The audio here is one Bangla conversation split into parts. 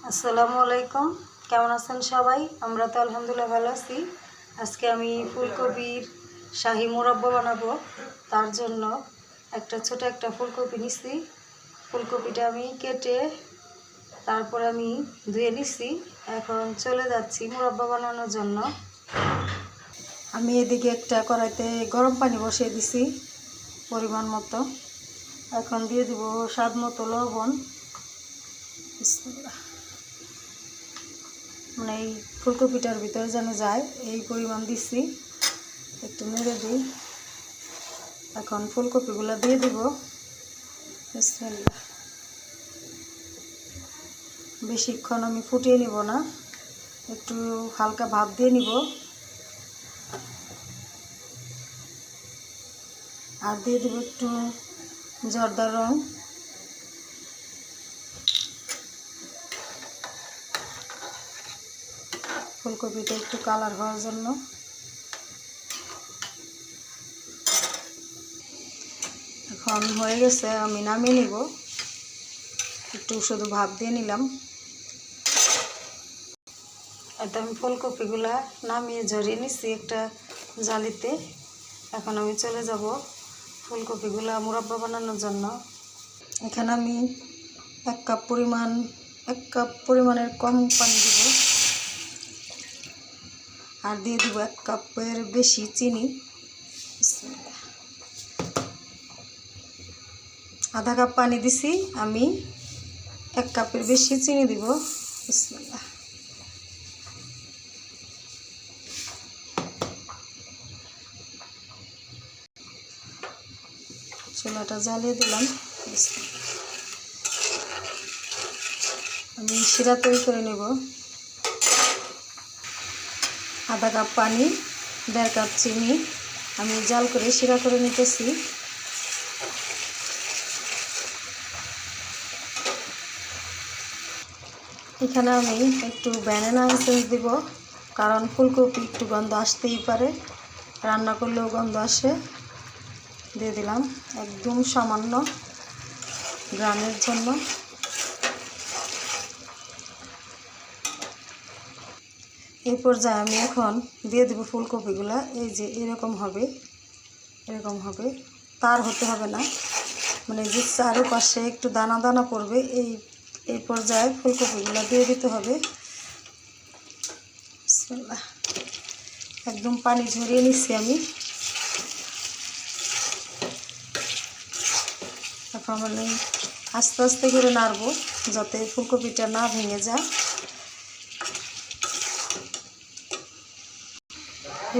আসসালামু আলাইকুম। কেমন আছেন সবাই? আমরা তো আলহামদুলিল্লাহ ভালো আছি। আজকে আমি ফুলকপির শাহি মুরাব্বা বানাবো। তার জন্য ছোট একটা ফুলকপি নিছি। ফুলকপিটা আমি কেটে তারপরে আমি ধুয়ে নিছি। এখন চলে যাচ্ছি মুরাব্বা বানানোর জন্য। আমি এদিকে একটা কড়াইতে গরম পানি বসিয়ে দিছি পরিমাণ মতো। এখন দিয়ে দিব স্বাদ মতো লবণ। মানে এই ফুলকপিটার ভিতরে যেন যায় এই পরিমাণ দিচ্ছি। একটু নেড়ে দিই। এখন ফুলকপিগুলো দিয়ে দিব। বিসমিল্লাহ। বেশিক্ষণ আমি ফুটিয়ে নিব না, একটু হালকা ভাপ দিয়ে নিব। আর দিয়ে দেব একটু জর্দা রং। ফুলকপিটা একটু কালার হওয়ার জন্য। এখন হয়ে গেছে, আমি নামিয়ে নিব। একটু শুধু ভাপ দিয়ে নিলাম। এতে আমি ফুলকপিগুলা নামিয়ে ঝরিয়ে নিচ্ছি একটা জালিতে। এখন আমি চলে যাব ফুলকপিগুলা মুরাব্বা বানানোর জন্য। এখানে আমি এক কাপ পরিমাণের কম পানি দিব। আর দিয়ে দিব 1 কাপের বেশি চিনি। আধা কাপ পানি দিছি, আমি 1 কাপের বেশি চিনি দিব। বিসমিল্লাহ। চুলাটা জ্বালিয়ে দিলাম। আমি শিরা তৈরি করে নেব। আধা কাপ পানি, 1.5 কাপ চিনি আমি জাল করে শিরা করে নিতেছি। এখানে আমি একটু ব্যানানা এসেন্স দিব, কারণ ফুলকপি একটু গন্ধ আসতেই পারে, রান্না করলেও গন্ধ আসে। দিয়ে দিলাম একদম সামান্য গ্রামের জন্য। এই পর্যায়ে আমি এখন দিয়ে দেব ফুলকপিগুলা। এই যে এরকম হবে, তার হতে হবে না, মানে যে চারপাশে একটু দানা দানা পড়বে, এই পর্যায়ে ফুলকপিগুলো দিয়ে দিতে হবে। বিসমিল্লাহ। একদম পানি ঝরিয়ে নিচ্ছি আমি। এখন আমি আস্তে আস্তে করে নাড়বো যাতে ফুলকপিটা না ভেঙে যায়।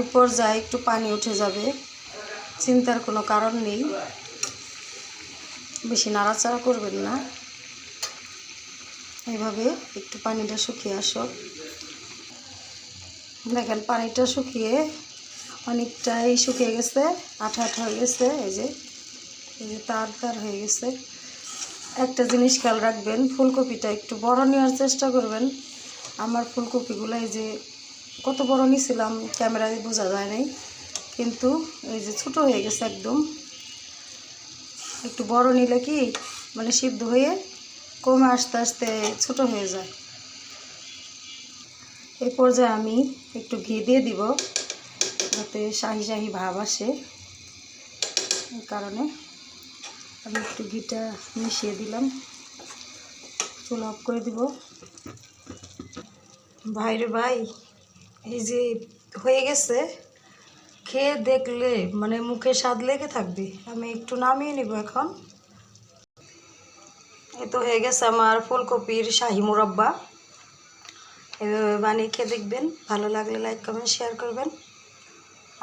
এই পর্যায়ে একটু পানি উঠে যাবে, চিন্তার কোনো কারণ নেই। বেশি নাড়াচাড়া করবেন না, এইভাবে একটু পানিটা শুকিয়ে আসো। দেখেন পানিটা শুকিয়ে অনেকটাই শুকিয়ে গেছে, আঠা আঠা হয়ে গেছে। এই যে তার হয়ে গেছে। একটা জিনিস খেয়াল রাখবেন, ফুলকপিটা একটু বড় নেওয়ার চেষ্টা করবেন। আমার ফুলকপিগুলো এই যে কত বড় নিয়েছিলাম ক্যামেরায় বোঝা যায় নাই, কিন্তু এই যে ছোটো হয়ে গেছে একদম। একটু বড় নিলে কি মানে সিদ্ধ হয়ে কমে আস্তে আস্তে ছোটো হয়ে যায়। এই পর্যায়ে আমি একটু ঘি দিয়ে দিব যাতে শাহি শাহি ভাব আসে। এই কারণে আমি একটু ঘিটা মিশিয়ে দিলাম। চুলা অফ করে দিব। ভাইরে ভাই, এই যে হয়ে গেছে, খেয়ে দেখলে মানে মুখে স্বাদ লেগে থাকবে। আমি একটু নামিয়ে নিব এখন। এই তো হয়ে গেছে আমার ফুলকপির শাহি মুরাব্বা। এভাবে বানিয়ে খেয়ে দেখবেন। ভালো লাগলে লাইক কমেন্ট শেয়ার করবেন।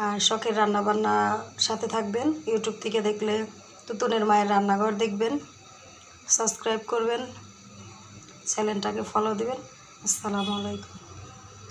আর শখের রান্নাবান্না সাথে থাকবেন। ইউটিউব থেকে দেখলে তুতুনের মায়ের রান্নাঘর দেখবেন, সাবস্ক্রাইব করবেন, চ্যানেলটাকে ফলো দিবেন। আসসালামু আলাইকুম।